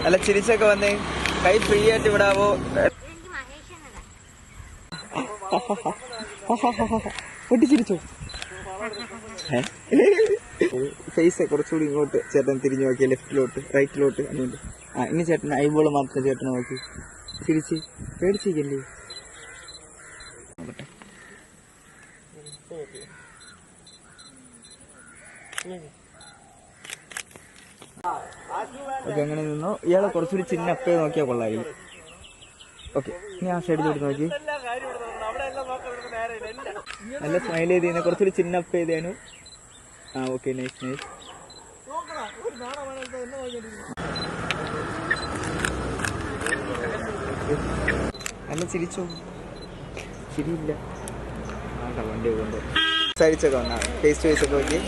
അല്ല ചിരിച്ചൊക്കെ വന്നേ, കൈ ഫ്രീ ആയിട്ട് വിടാവോ? പൊട്ടിച്ചിരിച്ചോ? ഫേസ് കുറച്ചുകൂടി ഇങ്ങോട്ട് ചേട്ടൻ തിരിഞ്ഞു നോക്കിയ, ലെഫ്റ്റിലോട്ട് റൈറ്റിലോട്ട്. അതുകൊണ്ട് ഇനി ചേട്ടൻ ഐബോള് മാത്രം ചേട്ടൻ നോക്കി തിരിച്ച്. പേടിച്ചിരിക്കല്ലേ? ഓക്കെ, അങ്ങനെ നിന്നോ. ഇയാളെ കുറച്ചുകൂടി ചിന്ന അപ്പേ നോക്കിയാൽ കൊള്ളായിരിക്കും. ഓക്കെ, ഇനി ആ സൈഡിലോട്ട് നോക്കി. നല്ല സ്മൈൽ ചെയ്ത് കഴിഞ്ഞാൽ കുറച്ചുകൂടി ചിന്ന അപ്പ് ചെയ്തേനു. Okay, nice nice. നല്ല ചിരിച്ചോ? ചിരിയില്ല. വണ്ടി കൊണ്ട് സംസാരിച്ചൊക്കെ വന്നാ ഫേസ് ടു ഫേസ് ഒക്കെ നോക്കി.